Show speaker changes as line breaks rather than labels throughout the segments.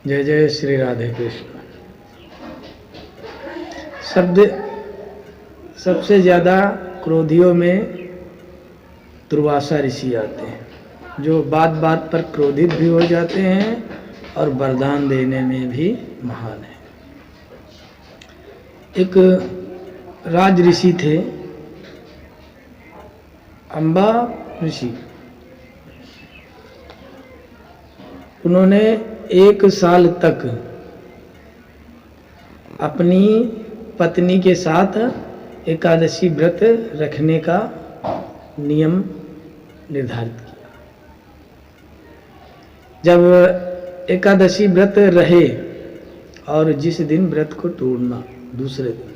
जय जय श्री राधे कृष्ण। सबसे ज़्यादा क्रोधियों में दुर्वासा ऋषि आते हैं, जो बात बात पर क्रोधित भी हो जाते हैं और वरदान देने में भी महान है। एक राज ऋषि थे, अम्बा ऋषि। उन्होंने 1 साल तक अपनी पत्नी के साथ एकादशी व्रत रखने का नियम निर्धारित किया। जब एकादशी व्रत रहे और जिस दिन व्रत को तोड़ना, दूसरे दिन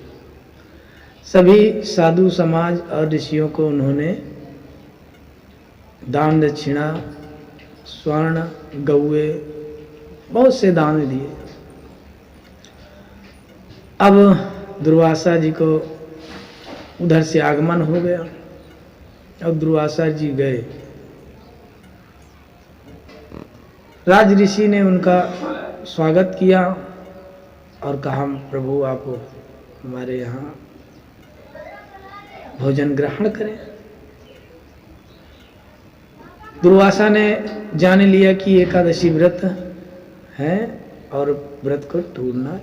सभी साधु समाज और ऋषियों को उन्होंने दान दक्षिणा, स्वर्ण, गौए, बहुत से दान दिए। अब दुर्वासा जी को उधर से आगमन हो गया। अब दुर्वासा जी गए, राज ऋषि ने उनका स्वागत किया और कहा, प्रभु आप हमारे यहाँ भोजन ग्रहण करें। दुर्वासा ने जान लिया कि एकादशी व्रत है और व्रत को तोड़ना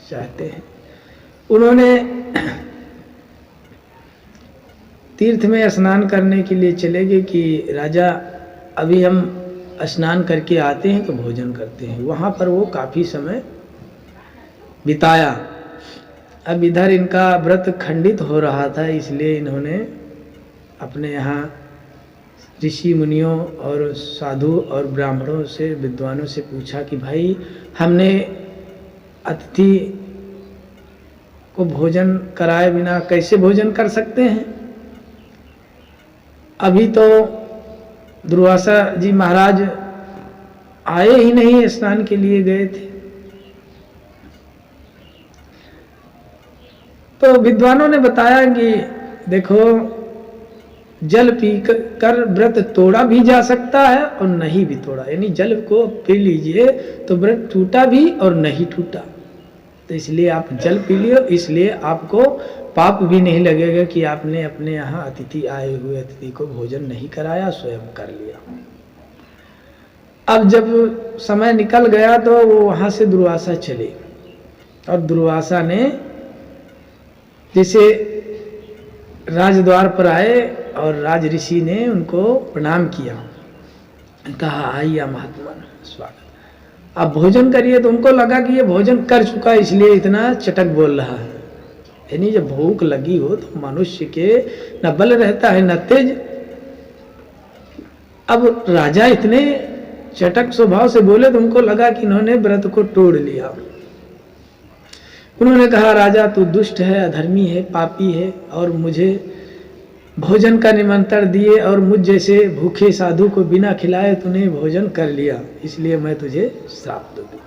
चाहते हैं। उन्होंने तीर्थ में स्नान करने के लिए चले गए कि राजा अभी हम स्नान करके आते हैं तो भोजन करते हैं। वहाँ पर वो काफ़ी समय बिताया। अब इधर इनका व्रत खंडित हो रहा था, इसलिए इन्होंने अपने यहाँ ऋषि मुनियों और साधु और ब्राह्मणों से, विद्वानों से पूछा कि भाई हमने अतिथि को भोजन कराए बिना कैसे भोजन कर सकते हैं। अभी तो दुर्वासा जी महाराज आए ही नहीं, स्नान के लिए गए थे। तो विद्वानों ने बताया कि देखो, जल पी कर व्रत तोड़ा भी जा सकता है और नहीं भी तोड़ा, यानी जल को पी लीजिए तो व्रत टूटा भी और नहीं टूटा। तो इसलिए आप जल पी लियो, इसलिए आपको पाप भी नहीं लगेगा कि आपने अपने यहाँ अतिथि आए हुए अतिथि को भोजन नहीं कराया, स्वयं कर लिया। अब जब समय निकल गया तो वो वहाँ से दुर्वासा चले और दुर्वासा ने जैसे राजद्वार पर आए और राज ऋषि ने उनको प्रणाम किया, कहा आइए महात्मा स्वागत, आप भोजन करिए। तो उनको लगा कि ये भोजन कर चुका है इसलिए इतना चटक बोल रहा है। यानी जब भूख लगी हो तो मनुष्य के न बल रहता है न तेज। अब राजा इतने चटक स्वभाव से बोले तो उनको लगा कि इन्होंने व्रत को तोड़ लिया। उन्होंने कहा, राजा तू दुष्ट है, अधर्मी है, पापी है और मुझे भोजन का निमंत्रण दिए और मुझ जैसे भूखे साधु को बिना खिलाए तूने भोजन कर लिया, इसलिए मैं तुझे श्राप दूंगा।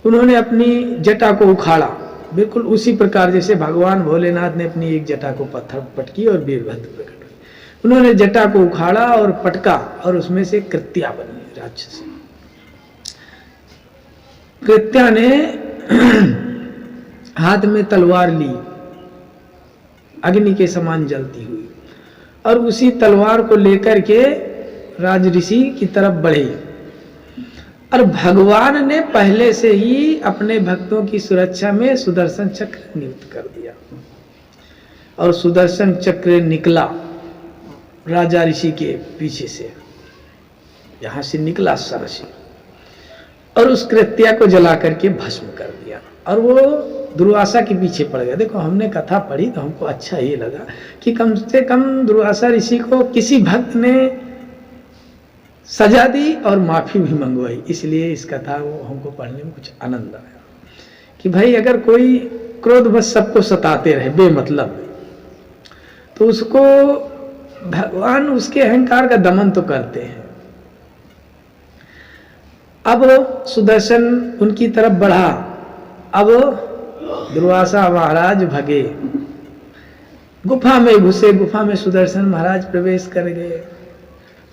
उन्होंने अपनी जटा को उखाड़ा, बिल्कुल उसी प्रकार जैसे भगवान भोलेनाथ ने अपनी एक जटा को पत्थर पटकी और वीरभद्र प्रकट हुए। उन्होंने जटा को उखाड़ा और पटका और उसमें से कृत्या बनी, राक्षसी। कृत्या ने हाथ में तलवार ली, अग्नि के समान जलती हुई, और उसी तलवार को लेकर के राज ऋषि की तरफ बढ़े। और भगवान ने पहले से ही अपने भक्तों की सुरक्षा में सुदर्शन चक्र नियुक्त कर दिया और सुदर्शन चक्र निकला राजा ऋषि के पीछे से, यहां से निकला सरसी और उस कृत्या को जला करके भस्म कर दिया और वो दुर्वासा के पीछे पड़ गया। देखो, हमने कथा पढ़ी तो हमको अच्छा ये लगा कि कम से कम दुर्वासा ऋषि को किसी भक्त ने सजा दी और माफी भी मंगवाई। इसलिए इस कथा को हमको पढ़ने में कुछ आनंद आया कि भाई अगर कोई क्रोध बस सबको सताते रहे बेमतलब, तो उसको भगवान उसके अहंकार का दमन तो करते हैं। अब सुदर्शन उनकी तरफ बढ़ा। अब दुर्वासा महाराज भगे, गुफा में घुसे, गुफा में सुदर्शन महाराज प्रवेश कर गए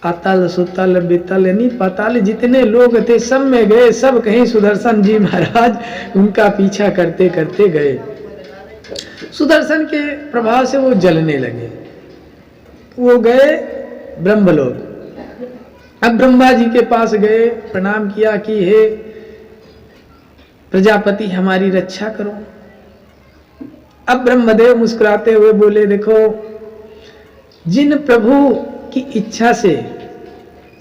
अतल सुतल बितल यानी पाताल जितने लोग थे सब में गए, सब कहीं सुदर्शन जी महाराज उनका पीछा करते करते गए। सुदर्शन के प्रभाव से वो जलने लगे, वो गए ब्रह्मलोक। अब ब्रह्मा जी के पास गए, प्रणाम किया कि हे प्रजापति हमारी रक्षा करो। अब ब्रह्मदेव मुस्कुराते हुए बोले, देखो जिन प्रभु की इच्छा से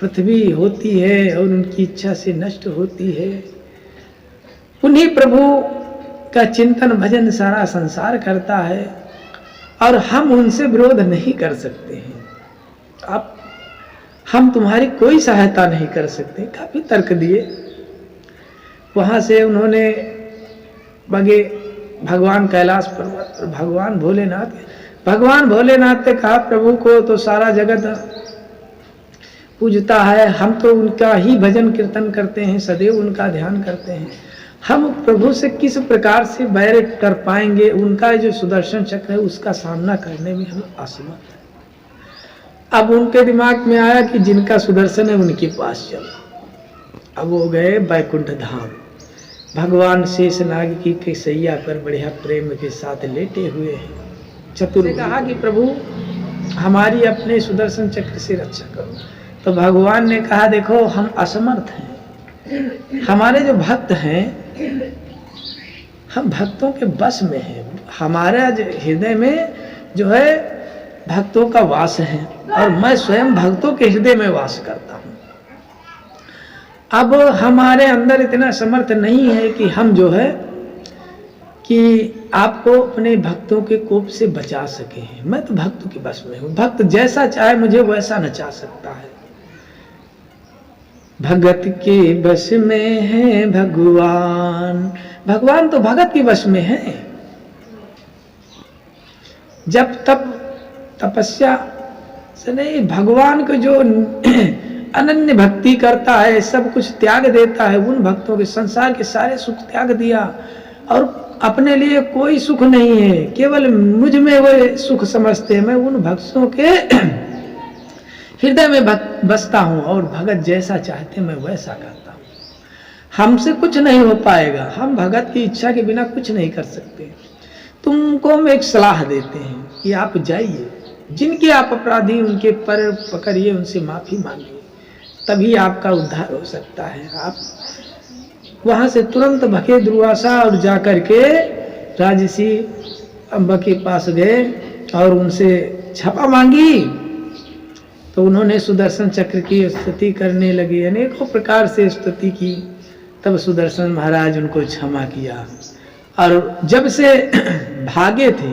पृथ्वी होती है और उनकी इच्छा से नष्ट होती है, उन्हीं प्रभु का चिंतन भजन सारा संसार करता है और हम उनसे विरोध नहीं कर सकते हैं। आप हम तुम्हारी कोई सहायता नहीं कर सकते। काफी तर्क दिए। वहां से उन्होंने बगे भगवान कैलाश पर्वत पर भगवान भोलेनाथ ने कहा, प्रभु को तो सारा जगत पूजता है, हम तो उनका ही भजन कीर्तन करते हैं, सदैव उनका ध्यान करते हैं, हम प्रभु से किस प्रकार से बैर कर पाएंगे? उनका जो सुदर्शन चक्र है उसका सामना करने में हम असमर्थ हैं। अब उनके दिमाग में आया कि जिनका सुदर्शन है उनके पास चलो। अब वो गए बैकुंठ धाम। भगवान शेषनाग की केसैया पर बढ़िया प्रेम के साथ लेटे हुए हैं। चतुर कहा कि प्रभु हमारी अपने सुदर्शन चक्र से रक्षा करो। तो भगवान ने कहा, देखो हम असमर्थ हैं, हमारे जो भक्त हैं हम भक्तों के बस में हैं। हमारे हृदय में जो है भक्तों का वास है और मैं स्वयं भक्तों के हृदय में वास करता हूं। अब हमारे अंदर इतना समर्थ नहीं है कि हम जो है कि आपको अपने भक्तों के कोप से बचा सके हैं। मैं तो भक्तों के बस में हूं, भक्त जैसा चाहे मुझे वैसा नचा सकता है। भगत के बस में है भगवान, भगवान तो भगत के बस में है। जब तब तपस्या से नहीं, भगवान को जो अनन्य भक्ति करता है, सब कुछ त्याग देता है, उन भक्तों के संसार के सारे सुख त्याग दिया और अपने लिए कोई सुख नहीं है, केवल मुझ में वो सुख समझते हैं। मैं उन भक्तों के हृदय में बसता हूं और भगत जैसा चाहते मैं वैसा करता हूं। हमसे कुछ नहीं हो पाएगा, हम भगत की इच्छा के बिना कुछ नहीं कर सकते। तुमको हम एक सलाह देते हैं कि आप जाइए, जिनके आप अपराधी उनके पर पकड़िए, उनसे माफी मांगिए, तभी आपका उद्धार हो सकता है। आप वहां से तुरंत भगे दुर्वासा और जाकर के राजसी अम्बा के पास गए और उनसे क्षमा मांगी। तो उन्होंने सुदर्शन चक्र की स्तुति करने लगी, अनेकों प्रकार से स्तुति की। तब सुदर्शन महाराज उनको क्षमा किया और जब से भागे थे